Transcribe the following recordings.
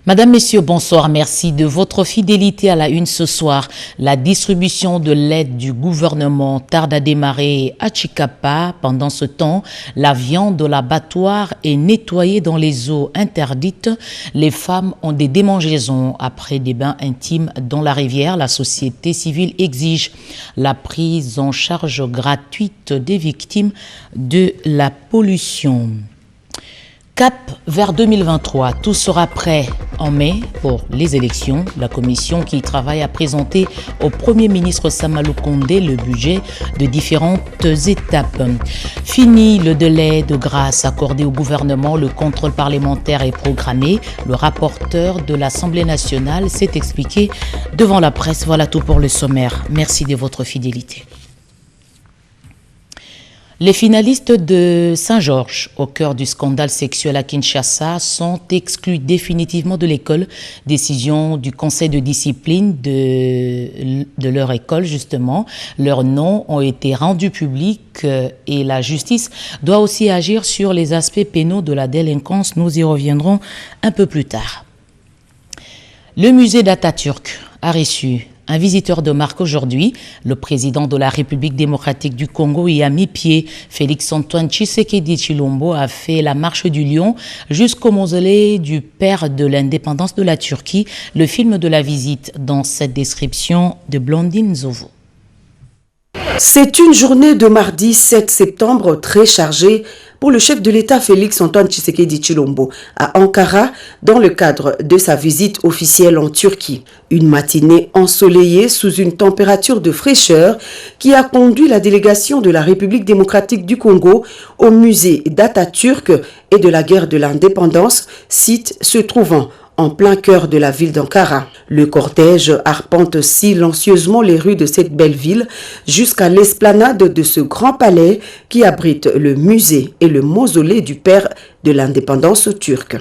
Madame, Messieurs, bonsoir. Merci de votre fidélité à la une ce soir. La distribution de l'aide du gouvernement tarde à démarrer à Chikapa. Pendant ce temps, la viande de l'abattoir est nettoyée dans les eaux interdites. Les femmes ont des démangeaisons après des bains intimes dans la rivière. La société civile exige la prise en charge gratuite des victimes de la pollution. Cap vers 2023, tout sera prêt en mai pour les élections. La commission qui travaille a présenté au Premier ministre Samalou Kondé le budget de différentes étapes. Fini le délai de grâce accordé au gouvernement, le contrôle parlementaire est programmé. Le rapporteur de l'Assemblée nationale s'est expliqué devant la presse. Voilà tout pour le sommaire. Merci de votre fidélité. Les finalistes de Saint-Georges, au cœur du scandale sexuel à Kinshasa, sont exclus définitivement de l'école. Décision du conseil de discipline de leur école, justement. Leurs noms ont été rendus publics et la justice doit aussi agir sur les aspects pénaux de la délinquance. Nous y reviendrons un peu plus tard. Le musée d'Atatürk a reçu un visiteur de marque aujourd'hui. Le président de la République démocratique du Congo y a mis pied. Félix-Antoine Tshisekedi Tshilombo a fait la marche du lion jusqu'au mausolée du père de l'indépendance de la Turquie. Le film de la visite dans cette description de Blondine Zovo. C'est une journée de mardi 7 septembre très chargée pour le chef de l'État Félix-Antoine Tshisekedi Tshilombo à Ankara dans le cadre de sa visite officielle en Turquie. Une matinée ensoleillée sous une température de fraîcheur qui a conduit la délégation de la République démocratique du Congo au musée d'Atatürk et de la guerre de l'indépendance, site se trouvant en plein cœur de la ville d'Ankara. Le cortège arpente silencieusement les rues de cette belle ville jusqu'à l'esplanade de ce grand palais qui abrite le musée et le mausolée du père de l'indépendance turque.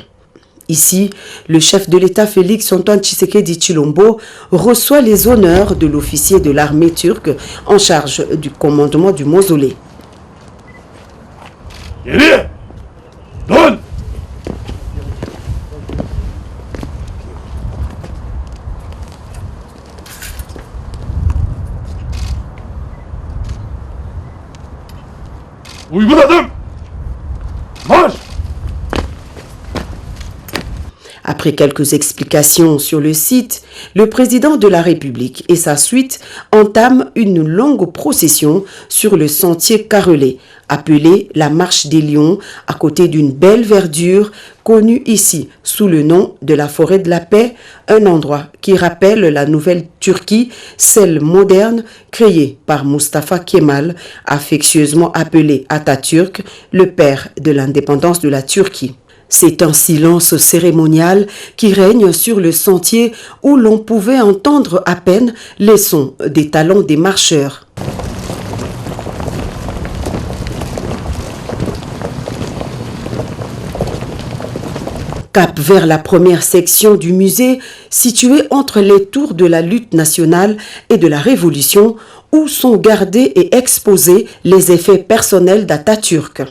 Ici, le chef de l'État Félix-Antoine Tshisekedi Tshilombo reçoit les honneurs de l'officier de l'armée turque en charge du commandement du mausolée. Après quelques explications sur le site, le président de la République et sa suite entament une longue procession sur le sentier carrelé, appelé la Marche des Lions, à côté d'une belle verdure connue ici sous le nom de la Forêt de la Paix, un endroit qui rappelle la nouvelle Turquie, celle moderne créée par Mustafa Kemal, affectueusement appelé Atatürk, le père de l'indépendance de la Turquie. C'est un silence cérémonial qui règne sur le sentier où l'on pouvait entendre à peine les sons des talons des marcheurs. Cap vers la première section du musée, située entre les tours de la lutte nationale et de la Révolution, où sont gardés et exposés les effets personnels d'Atatürk.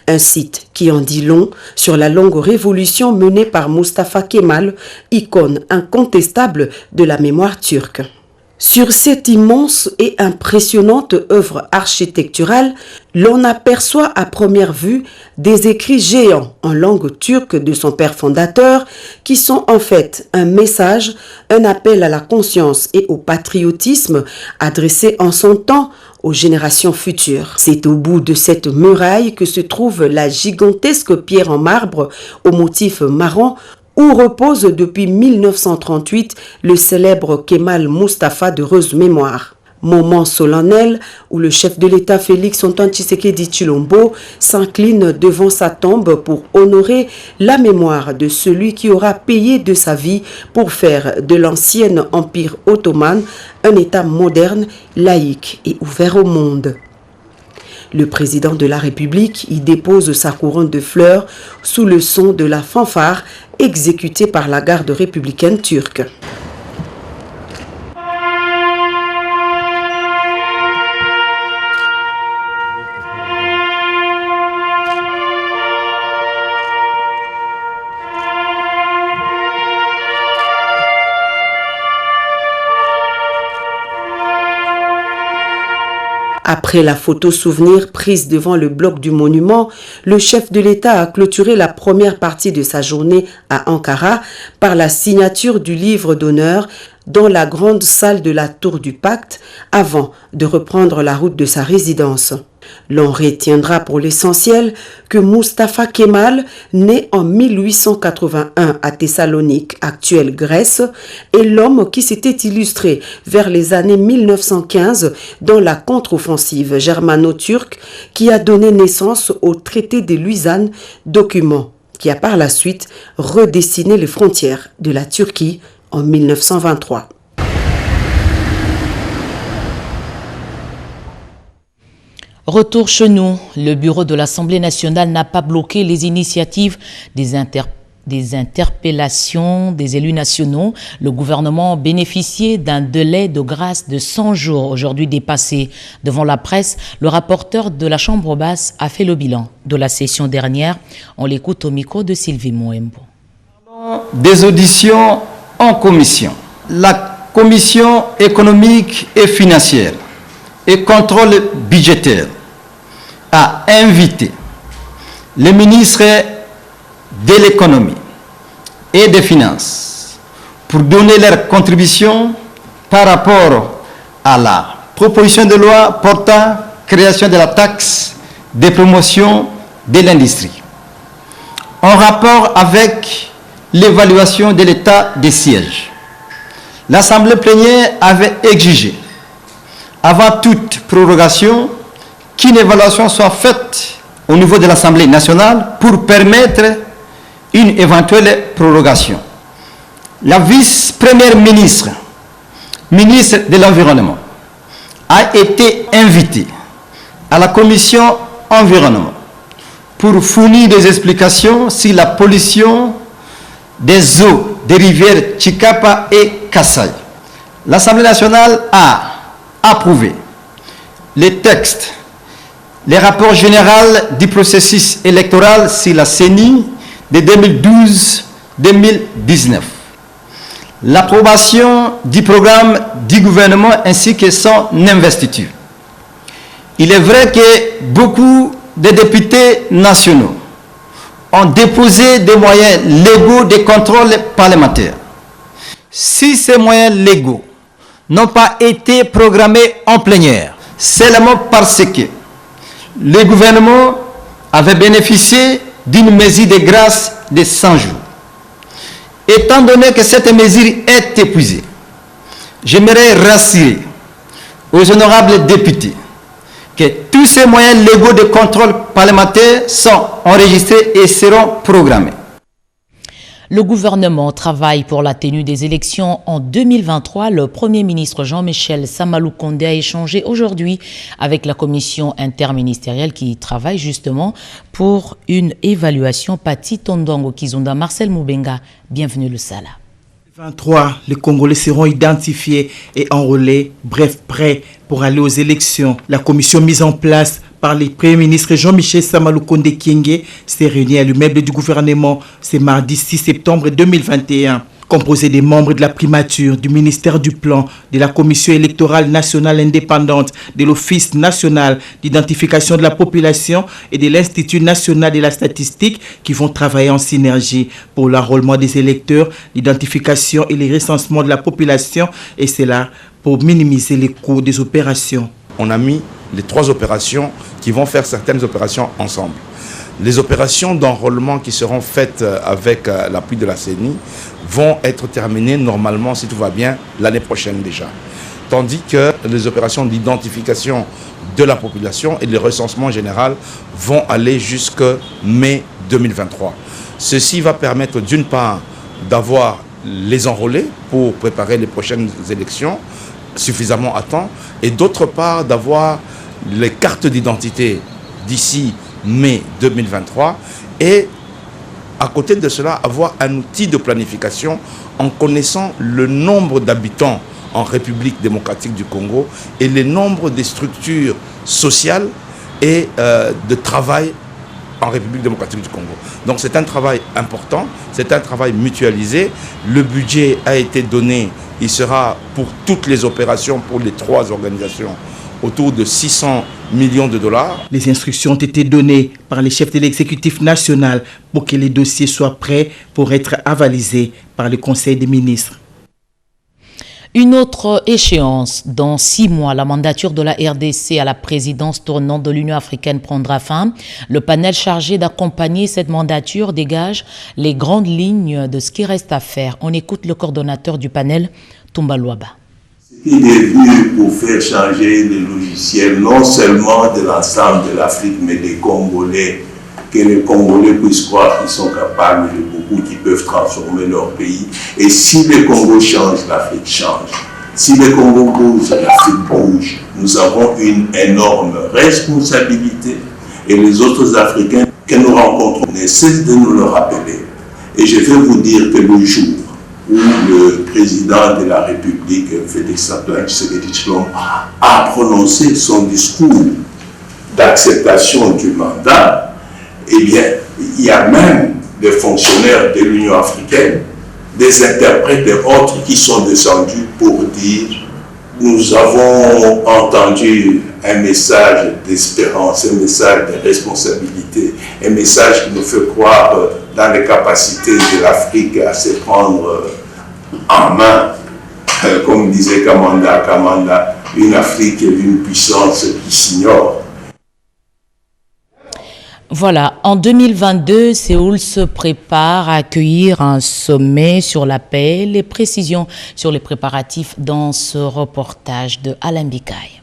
Un site qui en dit long sur la longue révolution menée par Mustafa Kemal, icône incontestable de la mémoire turque. Sur cette immense et impressionnante œuvre architecturale, l'on aperçoit à première vue des écrits géants en langue turque de son père fondateur qui sont en fait un message, un appel à la conscience et au patriotisme adressé en son temps aux générations futures. C'est au bout de cette muraille que se trouve la gigantesque pierre en marbre au motif marron où repose depuis 1938 le célèbre Kemal Mustafa d'heureuse mémoire. Moment solennel où le chef de l'État Félix-Antoine Tshisekedi Tshilombo s'incline devant sa tombe pour honorer la mémoire de celui qui aura payé de sa vie pour faire de l'ancien empire ottoman un État moderne, laïque et ouvert au monde. Le président de la République y dépose sa couronne de fleurs sous le son de la fanfare exécutée par la garde républicaine turque. Après la photo souvenir prise devant le bloc du monument, le chef de l'État a clôturé la première partie de sa journée à Ankara par la signature du livre d'honneur dans la grande salle de la Tour du Pacte avant de reprendre la route de sa résidence. L'on retiendra pour l'essentiel que Mustafa Kemal, né en 1881 à Thessalonique, actuelle Grèce, est l'homme qui s'était illustré vers les années 1915 dans la contre-offensive germano-turque qui a donné naissance au traité de Lausanne, document qui a par la suite redessiné les frontières de la Turquie en 1923. Retour chez nous, le bureau de l'Assemblée nationale n'a pas bloqué les initiatives des interpellations des élus nationaux. Le gouvernement a bénéficié d'un délai de grâce de 100 jours, aujourd'hui dépassé. Devant la presse, le rapporteur de la Chambre basse a fait le bilan de la session dernière. On l'écoute au micro de Sylvie Moembo. Des auditions en commission. La commission économique et financière et contrôle budgétaire a invité les ministres de l'économie et des finances pour donner leur contribution par rapport à la proposition de loi portant création de la taxe de promotion de l'industrie, en rapport avec l'évaluation de l'état des sièges. L'Assemblée plénière avait exigé, avant toute prorogation, qu'une évaluation soit faite au niveau de l'Assemblée nationale pour permettre une éventuelle prorogation. La vice-première ministre, ministre de l'Environnement, a été invitée à la commission environnement pour fournir des explications sur la pollution des eaux des rivières Chikapa et Kasaï. L'Assemblée nationale a approuvé les textes, les rapports généraux du processus électoral sur la CENI de 2012-2019, l'approbation du programme du gouvernement ainsi que son investiture. Il est vrai que beaucoup de députés nationaux ont déposé des moyens légaux de contrôle parlementaire. Si ces moyens légaux n'ont pas été programmés en plénière, seulement parce que le gouvernement avait bénéficié d'une mesure de grâce de 100 jours. Étant donné que cette mesure est épuisée, j'aimerais rassurer aux honorables députés que tous ces moyens légaux de contrôle parlementaire sont enregistrés et seront programmés. Le gouvernement travaille pour la tenue des élections en 2023. Le Premier ministre Jean-Michel Samaloukonde a échangé aujourd'hui avec la commission interministérielle qui travaille justement pour une évaluation. Pati Tondongo Kizunda, Marcel Moubenga, bienvenue le Sala. 2023, les Congolais seront identifiés et enrôlés, bref, prêts pour aller aux élections. La commission mise en place par le Premier ministre Jean-Michel Samaloukonde Kyenge s'est réunie à l'immeuble du gouvernement ce mardi 6 septembre 2021. Composé des membres de la primature, du ministère du Plan, de la Commission électorale nationale indépendante, de l'Office national d'identification de la population et de l'Institut national de la statistique qui vont travailler en synergie pour l'enrôlement des électeurs, l'identification et le recensement de la population, et c'est là pour minimiser les coûts des opérations. On a mis les 3 opérations qui vont faire certaines opérations ensemble. Les opérations d'enrôlement qui seront faites avec l'appui de la CENI vont être terminées normalement, si tout va bien, l'année prochaine déjà. Tandis que les opérations d'identification de la population et le recensement général vont aller jusqu'à mai 2023. Ceci va permettre d'une part d'avoir les enrôlés pour préparer les prochaines élections suffisamment à temps et d'autre part d'avoir les cartes d'identité d'ici mai 2023 et à côté de cela avoir un outil de planification en connaissant le nombre d'habitants en République démocratique du Congo et le nombre de structures sociales et de travail en République démocratique du Congo. Donc c'est un travail important, c'est un travail mutualisé. Le budget a été donné, il sera pour toutes les opérations, pour les 3 organisations autour de 600 millions de dollars. Les instructions ont été données par les chefs de l'exécutif national pour que les dossiers soient prêts pour être avalisés par le Conseil des ministres. Une autre échéance, dans 6 mois, la mandature de la RDC à la présidence tournante de l'Union africaine prendra fin. Le panel chargé d'accompagner cette mandature dégage les grandes lignes de ce qui reste à faire. On écoute le coordonnateur du panel, Toumba Luaba. Il est vu pour faire changer les logiciels, non seulement de l'ensemble de l'Afrique, mais des Congolais, que les Congolais puissent croire qu'ils sont capables de beaucoup, qui peuvent transformer leur pays. Et si le Congo change, l'Afrique change. Si le Congo bouge, l'Afrique bouge. Nous avons une énorme responsabilité et les autres Africains que nous rencontrons ne cessent de nous le rappeler. Et je vais vous dire que le jour où le président de la République, Félix-Antoine Tshisekedi Tshilombo, a prononcé son discours d'acceptation du mandat, eh bien, il y a même des fonctionnaires de l'Union africaine, des interprètes et autres qui sont descendus pour dire « Nous avons entendu un message d'espérance, un message de responsabilité, un message qui nous fait croire dans les capacités de l'Afrique à se prendre en main. » Comme disait Kamanda, une Afrique et une puissance qui s'ignore. Voilà, en 2022, Séoul se prépare à accueillir un sommet sur la paix. Les précisions sur les préparatifs dans ce reportage de Alain Bikaï.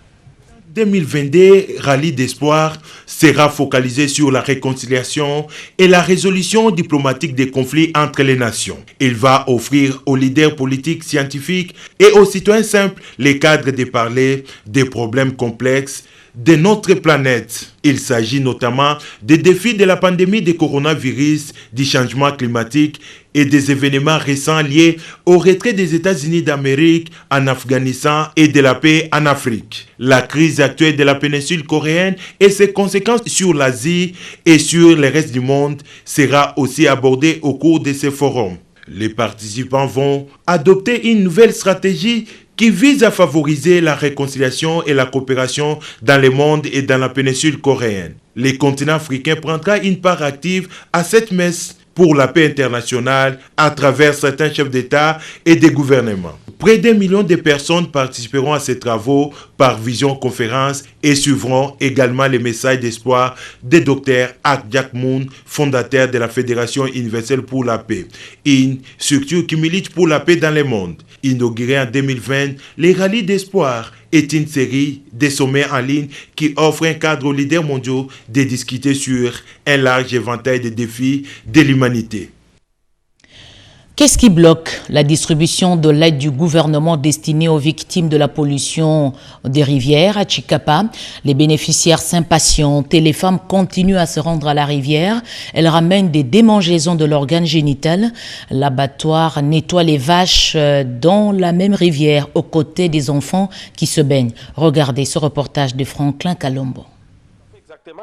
2022, Rallye d'espoir sera focalisé sur la réconciliation et la résolution diplomatique des conflits entre les nations. Il va offrir aux leaders politiques, scientifiques et aux citoyens simples les cadres de parler des problèmes complexes de notre planète. Il s'agit notamment des défis de la pandémie de coronavirus, du changement climatique et des événements récents liés au retrait des États-Unis d'Amérique en Afghanistan et de la paix en Afrique. La crise actuelle de la péninsule coréenne et ses conséquences sur l'Asie et sur le reste du monde sera aussi abordée au cours de ces forums. Les participants vont adopter une nouvelle stratégie qui vise à favoriser la réconciliation et la coopération dans le monde et dans la péninsule coréenne. Le continent africain prendra une part active à cette messe pour la paix internationale à travers certains chefs d'État et des gouvernements. Près d'1 million de personnes participeront à ces travaux par visioconférence et suivront également les messages d'espoir des Dr Ak Jack Moon, fondateur de la Fédération universelle pour la paix, une structure qui milite pour la paix dans le monde. Inauguré en 2020, les rallyes d'espoir est une série de sommets en ligne qui offre un cadre aux leaders mondiaux de discuter sur un large éventail de défis de l'humanité. Qu'est-ce qui bloque la distribution de l'aide du gouvernement destinée aux victimes de la pollution des rivières à Chikapa? Les bénéficiaires s'impatientent et les femmes continuent à se rendre à la rivière. Elles ramènent des démangeaisons de l'organe génital. L'abattoir nettoie les vaches dans la même rivière aux côtés des enfants qui se baignent. Regardez ce reportage de Franklin Kalombo.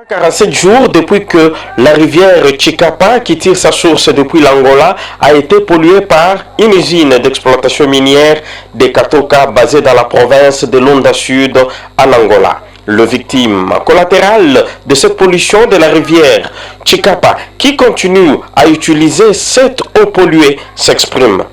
47 jours depuis que la rivière Chikapa, qui tire sa source depuis l'Angola, a été polluée par une usine d'exploitation minière des Katoka basée dans la province de Lunda Sud en Angola. Le victime collatérale de cette pollution de la rivière Chikapa, qui continue à utiliser cette eau polluée, s'exprime.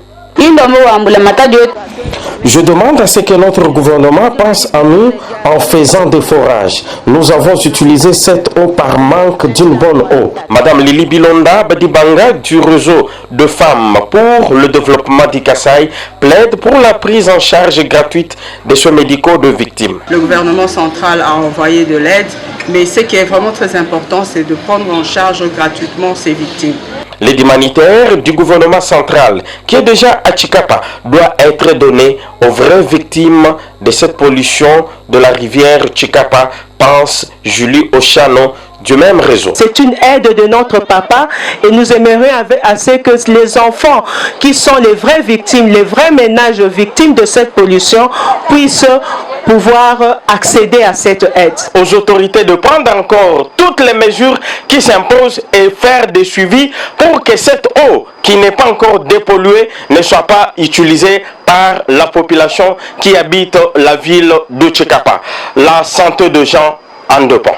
Je demande à ce que notre gouvernement pense à nous en faisant des forages. Nous avons utilisé cette eau par manque d'une bonne eau. Madame Lili Bilonda Badibanga du réseau de femmes pour le développement d'Ikassai plaide pour la prise en charge gratuite des soins médicaux de victimes. Le gouvernement central a envoyé de l'aide, mais ce qui est vraiment très important, c'est de prendre en charge gratuitement ces victimes. L'aide humanitaire du gouvernement central, qui est déjà à Chikapa, doit être donnée aux vraies victimes de cette pollution de la rivière Chikapa, pense Julie Ochano du même réseau. C'est une aide de notre papa et nous aimerions à ce que les enfants qui sont les vraies victimes, les vrais ménages victimes de cette pollution puissent pouvoir accéder à cette aide. Aux autorités de prendre encore toutes les mesures qui s'imposent et faire des suivis pour que cette eau qui n'est pas encore dépolluée ne soit pas utilisée par la population qui habite la ville de Tchikapa. La santé de gens en dépend.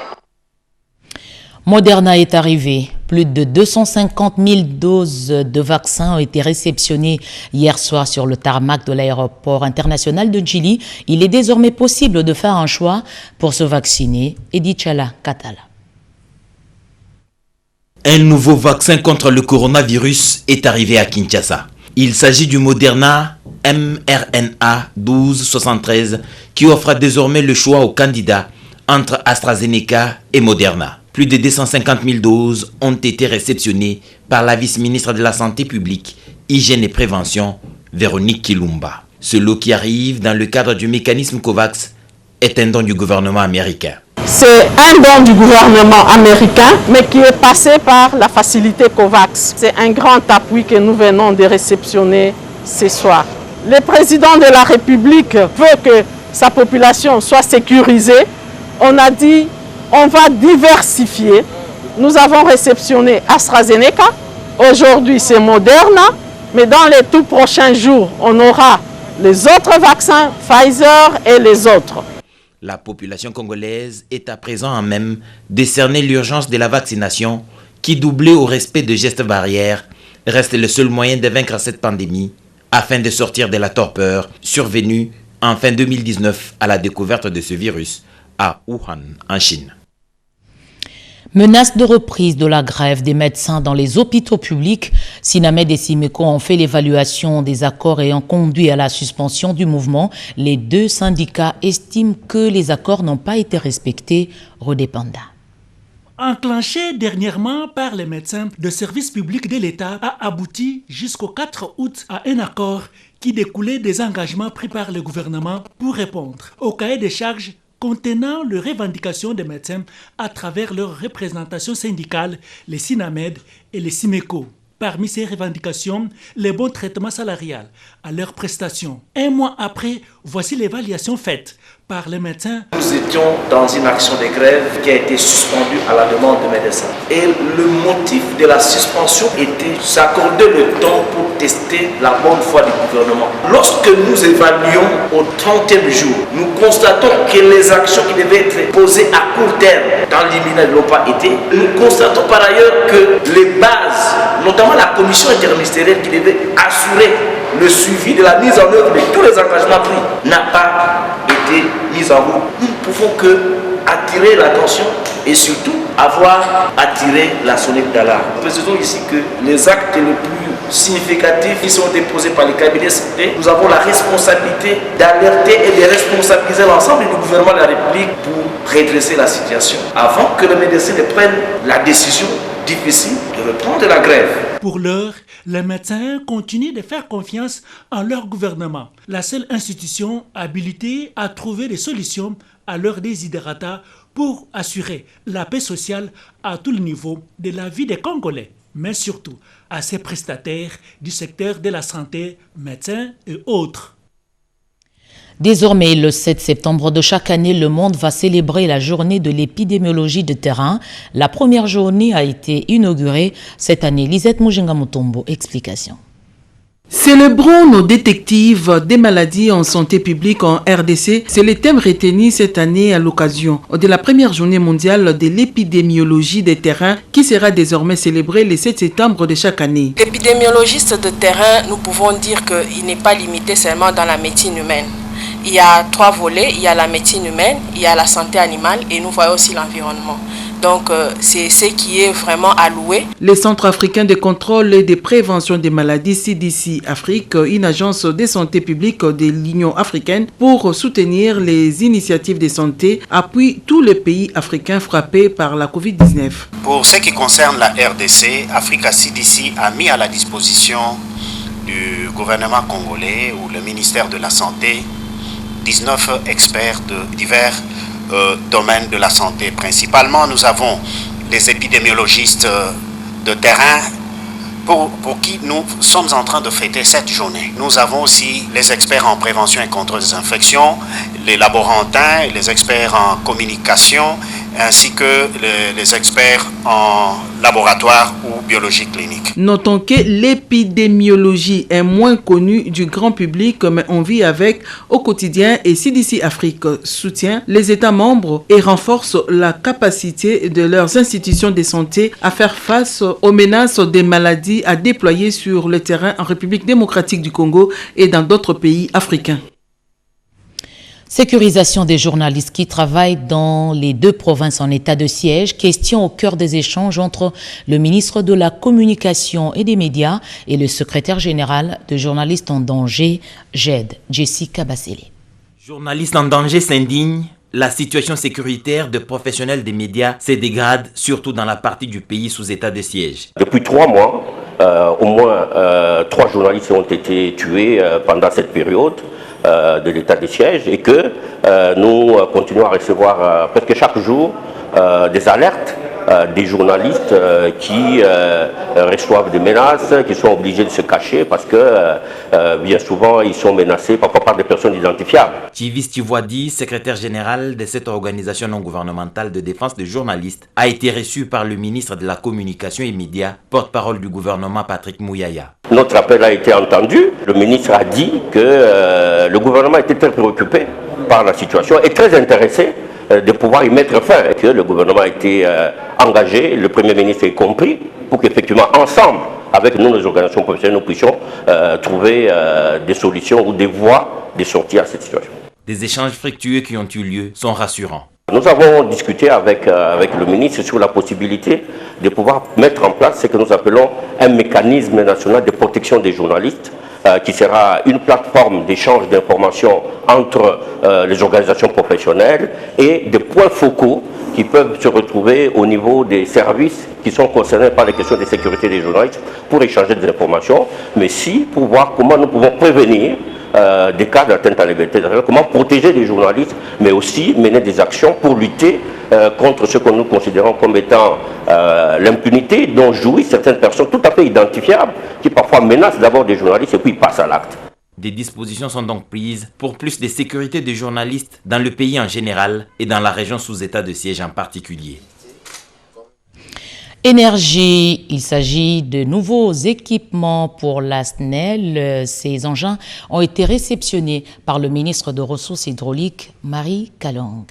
Moderna est arrivé. Plus de 250 000 doses de vaccins ont été réceptionnées hier soir sur le tarmac de l'aéroport international de Djili. Il est désormais possible de faire un choix pour se vacciner. Edith Chala Katala. Un nouveau vaccin contre le coronavirus est arrivé à Kinshasa. Il s'agit du Moderna mRNA 1273 qui offre désormais le choix aux candidats entre AstraZeneca et Moderna. Plus de 250 000 doses ont été réceptionnées par la vice-ministre de la Santé publique, Hygiène et Prévention, Véronique Kilumba. Ce lot qui arrive dans le cadre du mécanisme COVAX est un don du gouvernement américain. C'est un don du gouvernement américain, mais qui est passé par la facilité COVAX. C'est un grand appui que nous venons de réceptionner ce soir. Le président de la République veut que sa population soit sécurisée. On a dit on va diversifier. Nous avons réceptionné AstraZeneca. Aujourd'hui, c'est Moderna. Mais dans les tout prochains jours, on aura les autres vaccins, Pfizer et les autres. La population congolaise est à présent en même décerner l'urgence de la vaccination qui, doublée au respect de gestes barrières, reste le seul moyen de vaincre cette pandémie afin de sortir de la torpeur survenue en fin 2019 à la découverte de ce virus à Wuhan, en Chine. Menace de reprise de la grève des médecins dans les hôpitaux publics. Sinamed et Simeko ont fait l'évaluation des accords ayant conduit à la suspension du mouvement. Les deux syndicats estiment que les accords n'ont pas été respectés. Rodépanda. Enclenché dernièrement par les médecins de service public de l'État, a abouti jusqu'au 4 août à un accord qui découlait des engagements pris par le gouvernement pour répondre au cahier des charges contenant les revendications des médecins à travers leurs représentations syndicales, les Sinamed et les Simeko. Parmi ces revendications, les bons traitements salariales à leurs prestations. Un mois après, voici l'évaluation faite par les médecins. Nous étions dans une action de grève qui a été suspendue à la demande des médecins. Et le motif de la suspension était s'accorder le temps pour tester la bonne foi du gouvernement. Lorsque nous évaluons au 30e jour, nous constatons que les actions qui devaient être posées à court terme dans l'imminent ne l'ont pas été. Nous constatons par ailleurs que les bases, notamment la commission interministérielle qui devait assurer le suivi de la mise en œuvre de tous les engagements pris, n'a pas été mise en route. Nous ne pouvons que attirer l'attention et surtout avoir attiré la sonnette d'alarme. Précisons ici que les actes les plus significatifs qui sont déposés par les cabinets santé, nous avons la responsabilité d'alerter et de responsabiliser l'ensemble du gouvernement de la République pour redresser la situation avant que les médecins ne prennent la décision difficile de reprendre la grève. Pour l'heure, les médecins continuent de faire confiance en leur gouvernement, la seule institution habilitée à trouver des solutions à leurs desiderata pour assurer la paix sociale à tout le niveau de la vie des Congolais, mais surtout à ses prestataires du secteur de la santé, médecins et autres. Désormais, le 7 septembre de chaque année, le monde va célébrer la journée de l'épidémiologie de terrain. La première journée a été inaugurée cette année. Lisette Moujenga Mutombo, explication. Célébrons nos détectives des maladies en santé publique en RDC. C'est le thème retenu cette année à l'occasion de la première journée mondiale de l'épidémiologie des terrains qui sera désormais célébrée le 7 septembre de chaque année. L'épidémiologiste de terrain, nous pouvons dire qu'il n'est pas limité seulement dans la médecine humaine. Il y a 3 volets, il y a la médecine humaine, il y a la santé animale et nous voyons aussi l'environnement. Donc c'est ce qui est vraiment alloué. Le Centre africain de contrôle et de prévention des maladies CDC Afrique, une agence de santé publique de l'Union africaine pour soutenir les initiatives de santé, appuie tous les pays africains frappés par la Covid-19. Pour ce qui concerne la RDC, Africa CDC a mis à la disposition du gouvernement congolais ou le ministère de la Santé 19 experts de divers domaines de la santé. Principalement, nous avons les épidémiologistes de terrain pour qui nous sommes en train de fêter cette journée. Nous avons aussi les experts en prévention et contrôle des infections, les laborantins, les experts en communication, ainsi que les experts en laboratoire ou biologie clinique. Notons que l'épidémiologie est moins connue du grand public, mais on vit avec au quotidien, et CDC Afrique soutient les États membres et renforce la capacité de leurs institutions de santé à faire face aux menaces des maladies à déployer sur le terrain en République démocratique du Congo et dans d'autres pays africains. Sécurisation des journalistes qui travaillent dans les deux provinces en état de siège. Question au cœur des échanges entre le ministre de la Communication et des Médias et le secrétaire général de Journalistes en danger, GED, Jessica Basseli. Journalistes en danger s'indignent. La situation sécuritaire de professionnels des médias se dégrade, surtout dans la partie du pays sous état de siège. Depuis 3 mois, au moins 3 journalistes ont été tués pendant cette période de l'état de siège et que nous continuons à recevoir presque chaque jour des alertes des journalistes qui reçoivent des menaces, qui sont obligés de se cacher parce que bien souvent ils sont menacés parfois par des personnes identifiables. Tivis Tivoidi, secrétaire général de cette organisation non gouvernementale de défense des journalistes, a été reçu par le ministre de la Communication et Médias, porte-parole du gouvernement Patrick Mouyaya. Notre appel a été entendu. Le ministre a dit que le gouvernement était très préoccupé par la situation et très intéressé de pouvoir y mettre fin, et que le gouvernement a été engagé, le Premier ministre y compris, pour qu'effectivement, ensemble, avec nous, les organisations professionnelles, nous puissions trouver des solutions ou des voies de sortie à cette situation. Des échanges fructueux qui ont eu lieu sont rassurants. Nous avons discuté avec le ministre sur la possibilité de pouvoir mettre en place ce que nous appelons un mécanisme national de protection des journalistes, qui sera une plateforme d'échange d'informations entre les organisations professionnelles et des points focaux qui peuvent se retrouver au niveau des services qui sont concernés par les questions de sécurité des journalistes pour échanger des informations, mais aussi pour voir comment nous pouvons prévenir des cas d'atteinte à la liberté, comment protéger les journalistes, mais aussi mener des actions pour lutter contre ce que nous considérons comme étant l'impunité dont jouissent certaines personnes tout à fait identifiables qui parfois menacent d'abord des journalistes et puis passent à l'acte. Des dispositions sont donc prises pour plus de sécurité des journalistes dans le pays en général et dans la région sous état de siège en particulier. Énergie, il s'agit de nouveaux équipements pour la SNEL. Ces engins ont été réceptionnés par le ministre des Ressources hydrauliques, Marie Kalong.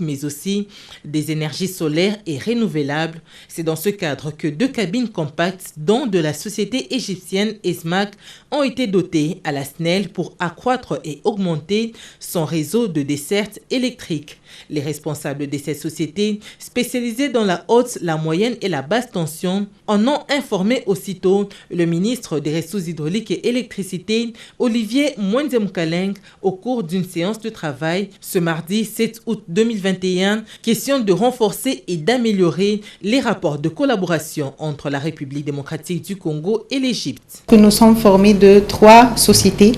Mais aussi des énergies solaires et renouvelables. C'est dans ce cadre que 2 cabines compactes, dont de la société égyptienne ESMAC, ont été dotées à la SNEL pour accroître et augmenter son réseau de desserte électrique. Les responsables de ces sociétés, spécialisées dans la haute, la moyenne et la basse tension, en ont informé aussitôt le ministre des Ressources hydrauliques et électricité, Olivier Mwenzemkaleng, au cours d'une séance de travail ce mardi 7 août 2021, question de renforcer et d'améliorer les rapports de collaboration entre la République démocratique du Congo et l'Égypte. Nous sommes formés de 3 sociétés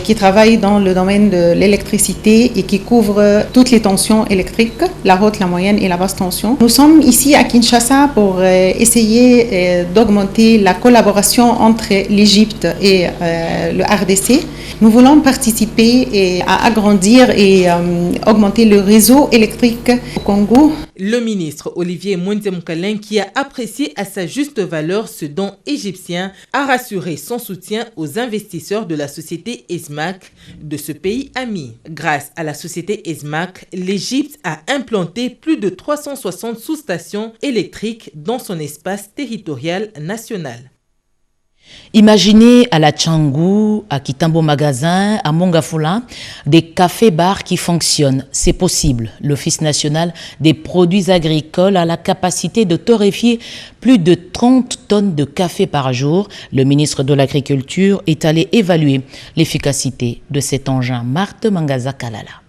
qui travaillent dans le domaine de l'électricité et qui couvrent toutes les tensions électriques, la haute, la moyenne et la basse tension. Nous sommes ici à Kinshasa pour essayer d'augmenter la collaboration entre l'Égypte et le RDC. Nous voulons participer à agrandir et augmenter le réseau électrique au Congo. Le ministre Olivier Mwenzemkaleng, qui a apprécié à sa juste valeur ce don égyptien, a rassuré son soutien aux investisseurs de la société ESMAC de ce pays ami. Grâce à la société ESMAC, l'Égypte a implanté plus de 360 sous-stations électriques dans son espace territorial national. Imaginez à la Tchangou, à Kitambo Magasin, à Mongafula, des cafés-bars qui fonctionnent. C'est possible. L'Office national des produits agricoles a la capacité de torréfier plus de 30 tonnes de café par jour. Le ministre de l'Agriculture est allé évaluer l'efficacité de cet engin. Marthe Mangaza Kalala.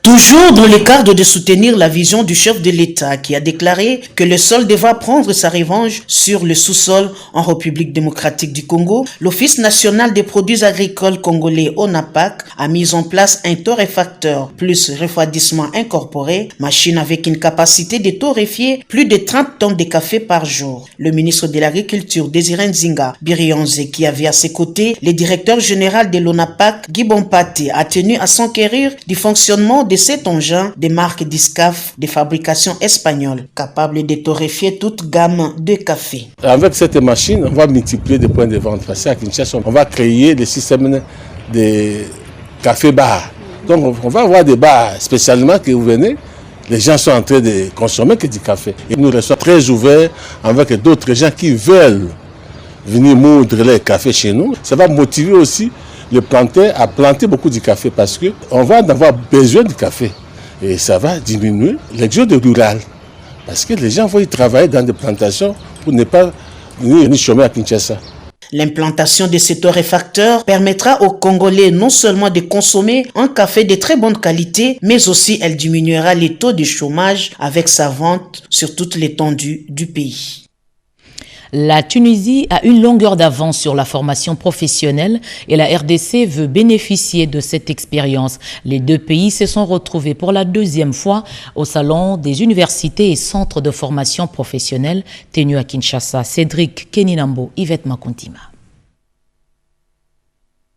Toujours dans le cadre de soutenir la vision du chef de l'État qui a déclaré que le sol devra prendre sa revanche sur le sous-sol en République démocratique du Congo, l'Office national des produits agricoles congolais ONAPAC a mis en place un torréfacteur plus refroidissement incorporé, machine avec une capacité de torréfier plus de 30 tonnes de café par jour. Le ministre de l'Agriculture Désiré Nzinga Birionze, qui avait à ses côtés le directeur général de l'ONAPAC Guy Bompate, a tenu à s'enquérir du fonctionnement de cet engin de marque Discaf de fabrication espagnole, capable de torréfier toute gamme de café. Avec cette machine, on va multiplier des points de vente. Parce qu'à Kinshasa, on va créer des systèmes de café-bar. Donc on va avoir des bars spécialement que vous venez, les gens sont en train de consommer que du café. Et nous restons très ouverts avec d'autres gens qui veulent venir moudre les cafés chez nous. Ça va motiver aussi le planteur à planter beaucoup de café parce qu'on va en avoir besoin de café. Et ça va diminuer l'exode rural. Parce que les gens vont y travailler dans des plantations pour ne pas venir chômer à Kinshasa. L'implantation de ce torréfacteur permettra aux Congolais non seulement de consommer un café de très bonne qualité, mais aussi elle diminuera les taux de chômage avec sa vente sur toute l'étendue du pays. La Tunisie a une longueur d'avance sur la formation professionnelle et la RDC veut bénéficier de cette expérience. Les deux pays se sont retrouvés pour la deuxième fois au Salon des universités et centres de formation professionnelle tenu à Kinshasa. Cédric Keninambo, Yvette Makontima.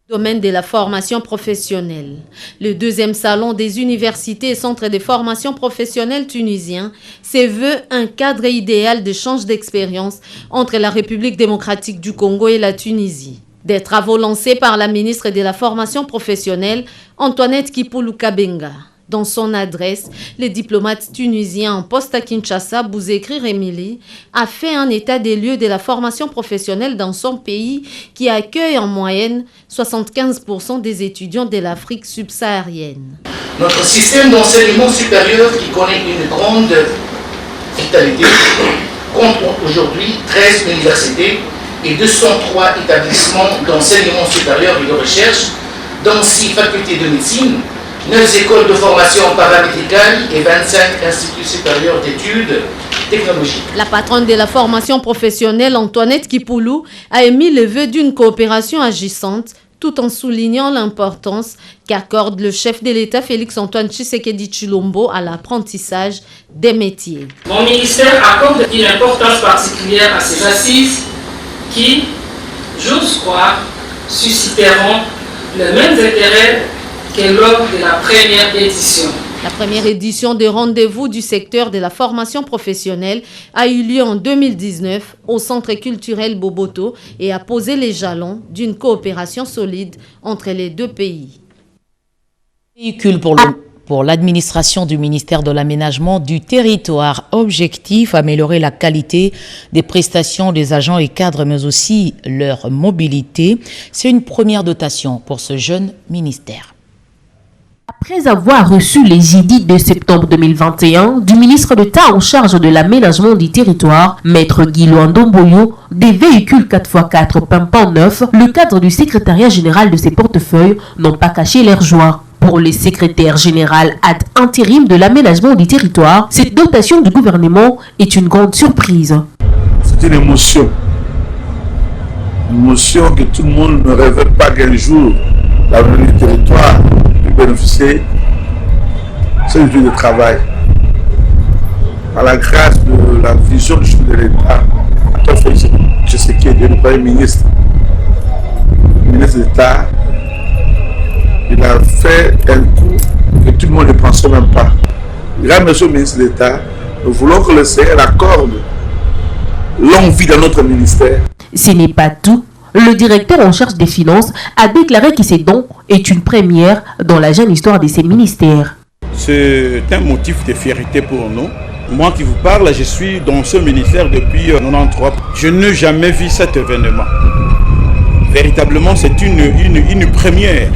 Domaine de la formation professionnelle. Le deuxième salon des universités et centres de formation professionnelle tunisiens se veut un cadre idéal d'échange d'expérience entre la République démocratique du Congo et la Tunisie. Des travaux lancés par la ministre de la formation professionnelle, Antoinette Kipoulou Kabenga. Dans son adresse, le diplomate tunisien en poste à Kinshasa, Bouzekri Remili, a fait un état des lieux de la formation professionnelle dans son pays qui accueille en moyenne 75% des étudiants de l'Afrique subsaharienne. Notre système d'enseignement supérieur qui connaît une grande vitalité compte aujourd'hui 13 universités et 203 établissements d'enseignement supérieur et de recherche, dont 6 facultés de médecine, 9 écoles de formation paramédicale et 25 instituts supérieurs d'études technologiques. La patronne de la formation professionnelle, Antoinette Kipoulou, a émis le vœu d'une coopération agissante tout en soulignant l'importance qu'accorde le chef de l'État Félix-Antoine Tshisekedi Tshilombo à l'apprentissage des métiers. Mon ministère accorde une importance particulière à ces assises qui, j'ose croire, susciteront le même intérêt que lors de la première édition. La première édition des rendez-vous du secteur de la formation professionnelle a eu lieu en 2019 au Centre culturel Boboto et a posé les jalons d'une coopération solide entre les deux pays. Véhicule pour l'administration du ministère de l'Aménagement du Territoire. Objectif, améliorer la qualité des prestations des agents et cadres, mais aussi leur mobilité. C'est une première dotation pour ce jeune ministère. Après avoir reçu les idées de septembre 2021 du ministre d'État en charge de l'aménagement du territoire, Maître Guy Ndomboyo, des véhicules 4x4 pimpant neufs, le cadre du secrétariat général de ces portefeuilles n'ont pas caché leur joie. Pour le secrétaire général ad intérim de l'aménagement du territoire, cette dotation du gouvernement est une grande surprise. C'est une émotion. Une émotion que tout le monde ne rêvait pas qu'un jour l'avenir du territoire bénéficier ce lieu de travail. Par la grâce de la vision du chef de l'État, je sais qu'il est le Premier ministre. Le ministre d'État, il a fait un coup que tout le monde ne pensait même pas. Grand monsieur le ministre d'État, nous voulons que le CR accorde longue vie dans notre ministère. Ce n'est pas tout. Le directeur en charge des finances a déclaré que ces dons est une première dans la jeune histoire de ces ministères. C'est un motif de fierté pour nous. Moi qui vous parle, je suis dans ce ministère depuis 1993. Je n'ai jamais vu cet événement. Véritablement, c'est une première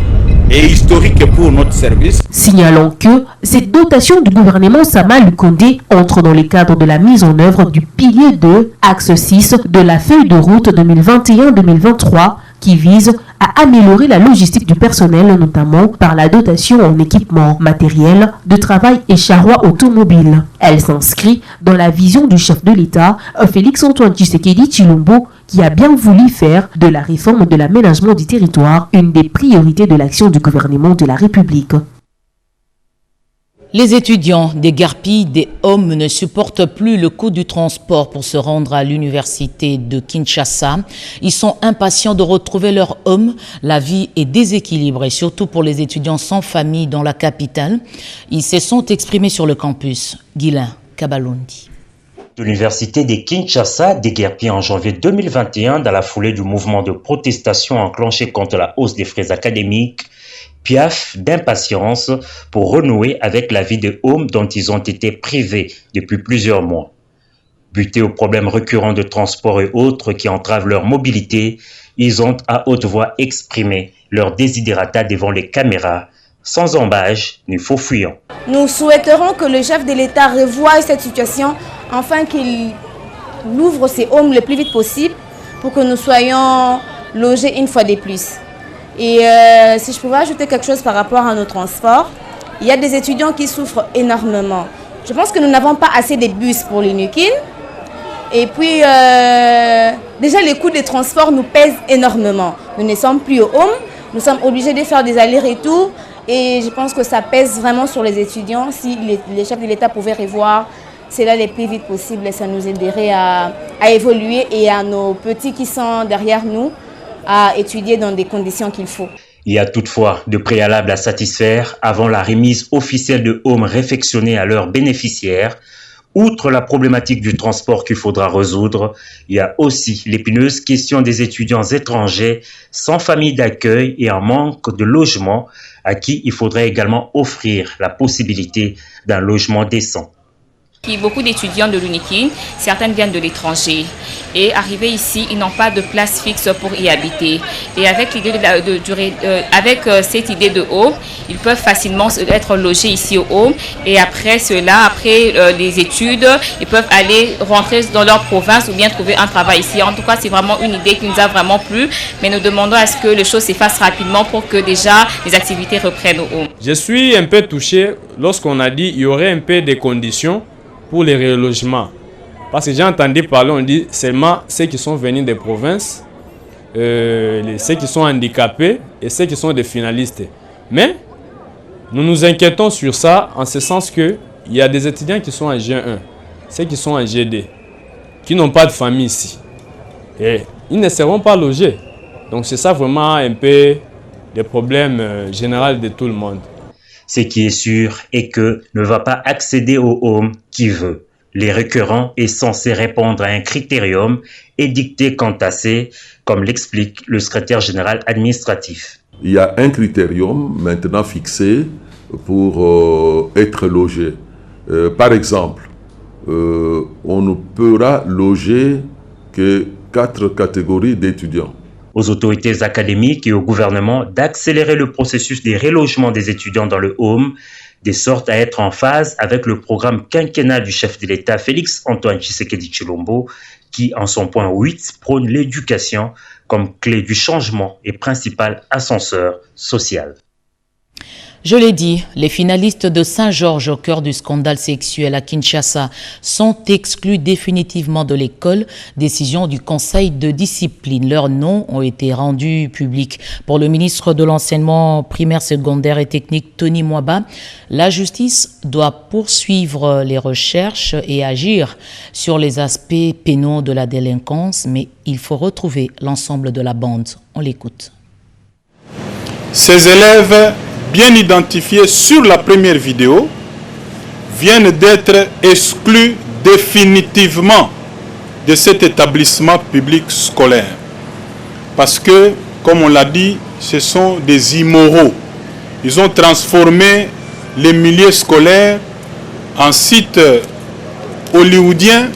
et historique pour notre service. Signalons que cette dotation du gouvernement Sama Lukonde entre dans le cadre de la mise en œuvre du pilier 2, axe 6 de la feuille de route 2021-2023 qui vise à améliorer la logistique du personnel, notamment par la dotation en équipement, matériel, de travail et charroi automobile. Elle s'inscrit dans la vision du chef de l'État, Félix-Antoine Tshisekedi Tshilombo, qui a bien voulu faire de la réforme de l'aménagement du territoire une des priorités de l'action du gouvernement de la République. Les étudiants déguerpis des hommes ne supportent plus le coût du transport pour se rendre à l'université de Kinshasa. Ils sont impatients de retrouver leur homme. La vie est déséquilibrée, surtout pour les étudiants sans famille dans la capitale. Ils se sont exprimés sur le campus. Guilain Kabalondi. L'université de Kinshasa déguerpie en janvier 2021 dans la foulée du mouvement de protestation enclenché contre la hausse des frais académiques. Piaf d'impatience pour renouer avec la vie de hommes dont ils ont été privés depuis plusieurs mois. Butés aux problèmes récurrents de transport et autres qui entravent leur mobilité, ils ont à haute voix exprimé leur désidérata devant les caméras, sans embâche ni faux fuyant. Nous souhaiterons que le chef de l'État revoie cette situation afin qu'il ouvre ses homes le plus vite possible pour que nous soyons logés une fois de plus. Et si je pouvais ajouter quelque chose par rapport à nos transports, il y a des étudiants qui souffrent énormément. Je pense que nous n'avons pas assez de bus pour l'UNIKIN. Et puis, déjà, les coûts des transports nous pèsent énormément. Nous ne sommes plus au home, nous sommes obligés de faire des allers-retours. Et je pense que ça pèse vraiment sur les étudiants. Si les chefs de l'État pouvaient revoir cela le plus vite possible, ça nous aiderait à évoluer et à nos petits qui sont derrière nous, à étudier dans des conditions qu'il faut. Il y a toutefois de préalables à satisfaire avant la remise officielle de homes réfectionnés à leurs bénéficiaires. Outre la problématique du transport qu'il faudra résoudre, il y a aussi l'épineuse question des étudiants étrangers sans famille d'accueil et en manque de logement à qui il faudrait également offrir la possibilité d'un logement décent. Beaucoup d'étudiants de l'UNIKIN, certaines viennent de l'étranger et arrivés ici, ils n'ont pas de place fixe pour y habiter. Et avec l'idée cette idée de home, ils peuvent facilement être logés ici au home et après cela, après les études, ils peuvent aller rentrer dans leur province ou bien trouver un travail ici. En tout cas, c'est vraiment une idée qui nous a vraiment plu, mais nous demandons à ce que les choses s'effacent rapidement pour que déjà les activités reprennent au home. Je suis un peu touché lorsqu'on a dit qu'il y aurait un peu des conditions pour les relogements. Parce que j'ai entendu parler, on dit seulement ceux qui sont venus des provinces, ceux qui sont handicapés et ceux qui sont des finalistes. Mais nous nous inquiétons sur ça en ce sens qu'il y a des étudiants qui sont en G1, ceux qui sont en GD, qui n'ont pas de famille ici. Et ils ne seront pas logés. Donc c'est ça vraiment un peu le problème général de tout le monde. Ce qui est sûr est que ne va pas accéder au home qui veut. Les récurrents est censé répondre à un critérium édicté quant à ces, comme l'explique le secrétaire général administratif. Il y a un critérium maintenant fixé pour être logé. Par exemple, on ne pourra loger que 4 catégories d'étudiants. Aux autorités académiques et au gouvernement d'accélérer le processus des relogements des étudiants dans le home, de sorte à être en phase avec le programme quinquennal du chef de l'État Félix-Antoine Tshisekedi Tshilombo, qui, en son point 8, prône l'éducation comme clé du changement et principal ascenseur social. Je l'ai dit, les finalistes de Saint-Georges au cœur du scandale sexuel à Kinshasa sont exclus définitivement de l'école. Décision du Conseil de discipline. Leurs noms ont été rendus publics. Pour le ministre de l'Enseignement primaire, secondaire et technique, Tony Mwaba, la justice doit poursuivre les recherches et agir sur les aspects pénaux de la délinquance, mais il faut retrouver l'ensemble de la bande. On l'écoute. Ces élèves bien identifiés sur la première vidéo, viennent d'être exclus définitivement de cet établissement public scolaire. Parce que, comme on l'a dit, ce sont des immoraux. Ils ont transformé les milieux scolaires en site hollywoodien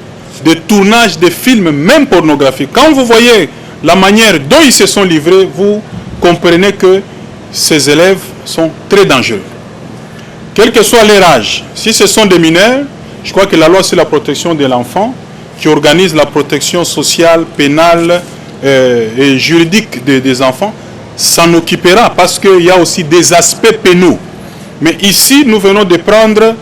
de tournage de films, même pornographiques. Quand vous voyez la manière dont ils se sont livrés, vous comprenez que ces élèves sont très dangereux. Quel que soit leur âge, si ce sont des mineurs, je crois que la loi sur la protection de l'enfant, qui organise la protection sociale, pénale et juridique des enfants, s'en occupera parce qu'il y a aussi des aspects pénaux. Mais ici, nous venons de prendre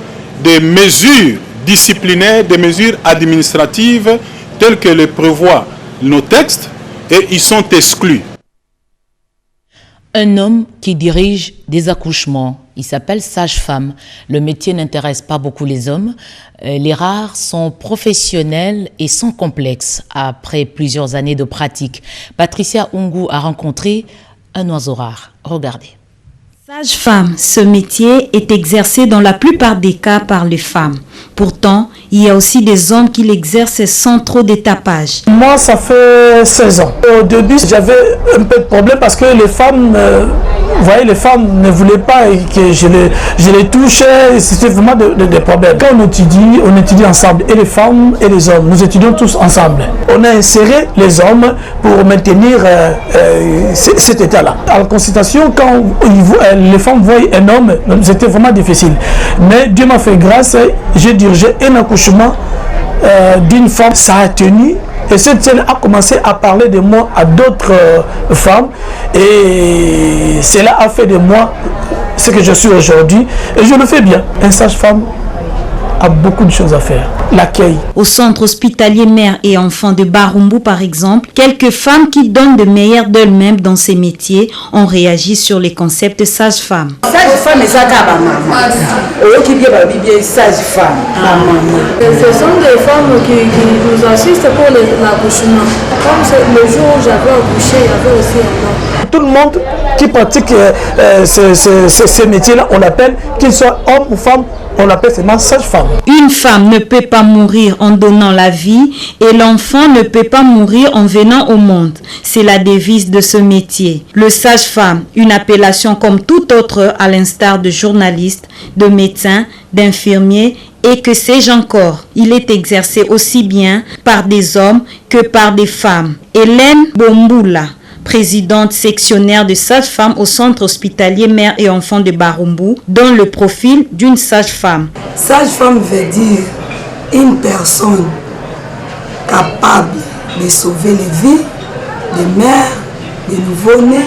des mesures disciplinaires, des mesures administratives telles que le prévoient nos textes et ils sont exclus. Un homme qui dirige des accouchements, il s'appelle sage-femme. Le métier n'intéresse pas beaucoup les hommes. Les rares sont professionnels et sans complexe. Après plusieurs années de pratique, Patricia Ungu a rencontré un oiseau rare. Regardez. Sage-femme, ce métier est exercé dans la plupart des cas par les femmes. Pourtant, il y a aussi des hommes qui l'exercent sans trop d'étapage. Moi, ça fait 16 ans. Au début, j'avais un peu de problème parce que les femmes, vous voyez, les femmes ne voulaient pas que je les touchais. C'était vraiment des problèmes. Quand on étudie ensemble, et les femmes et les hommes. Nous étudions tous ensemble. On a inséré les hommes pour maintenir cet état-là. À la consultation, quand les femmes voient un homme, c'était vraiment difficile. Mais Dieu m'a fait grâce, j'ai dirigé un accouchement d'une femme, ça a tenu. Et cette scène a commencé à parler de moi à d'autres femmes. Et cela a fait de moi ce que je suis aujourd'hui. Et je le fais bien. Un sage-femme a beaucoup de choses à faire. L'accueil. Au centre hospitalier mère et enfants de Barumbu, par exemple, quelques femmes qui donnent de meilleures d'elles-mêmes dans ces métiers ont réagi sur les concepts de sage-femme. Sage-femme, c'est ça, maman. Sage-femme, ce sont des femmes qui nous assistent pour l'accouchement. Comme le jour où j'avais accouché, il y avait aussi un homme. Tout le monde qui pratique ce métier-là, on l'appelle, qu'il soit homme ou femme, on l'appelle seulement sage-femme. Une femme ne peut pas mourir en donnant la vie et l'enfant ne peut pas mourir en venant au monde. C'est la devise de ce métier. Le sage-femme, une appellation comme tout autre à l'instar de journaliste, de médecin, d'infirmier et que sais-je encore. Il est exercé aussi bien par des hommes que par des femmes. Hélène Bombula, présidente sectionnaire de sage-femme au centre hospitalier mère et enfants de Barumbu, donne le profil d'une sage-femme. Sage-femme veut dire une personne capable de sauver les vies des mères, des nouveau-nés,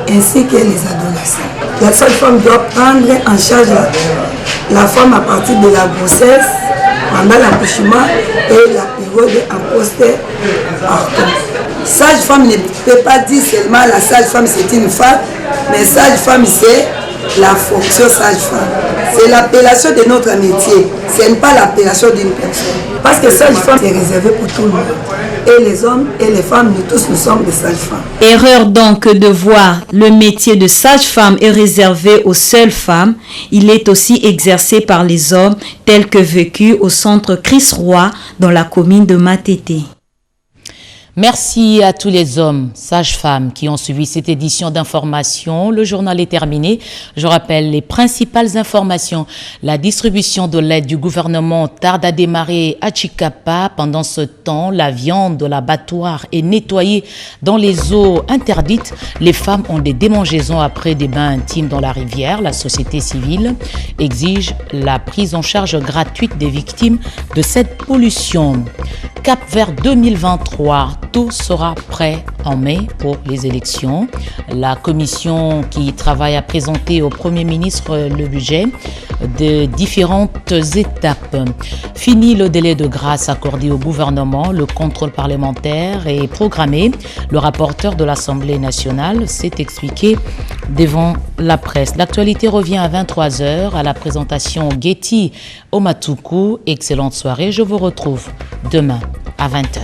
ainsi que les adolescents. La sage-femme doit prendre en charge la femme à partir de la grossesse, pendant l'accouchement et la période en post-partum. Sage-femme ne peut pas dire seulement la sage-femme c'est une femme, mais sage-femme c'est la fonction sage-femme. C'est l'appellation de notre métier, ce n'est pas l'appellation d'une personne. Parce que sage-femme c'est réservé pour tout le monde. Et les hommes et les femmes, nous tous nous sommes des sages-femmes. Erreur donc de voir le métier de sage-femme est réservé aux seules femmes. Il est aussi exercé par les hommes tel que vécu au centre Chris Roy dans la commune de Matete. Merci à tous les hommes, sages-femmes qui ont suivi cette édition d'information. Le journal est terminé. Je rappelle les principales informations. La distribution de l'aide du gouvernement tarde à démarrer à Chikapa. Pendant ce temps, la viande de l'abattoir est nettoyée dans les eaux interdites. Les femmes ont des démangeaisons après des bains intimes dans la rivière. La société civile exige la prise en charge gratuite des victimes de cette pollution. Cap vers 2023, tout sera prêt en mai pour les élections. La commission qui travaille à présenter au Premier ministre le budget de différentes étapes. Fini le délai de grâce accordé au gouvernement, le contrôle parlementaire est programmé. Le rapporteur de l'Assemblée nationale s'est expliqué devant la presse. L'actualité revient à 23h à la présentation Getty Omatuku. Excellente soirée, je vous retrouve demain à 20h.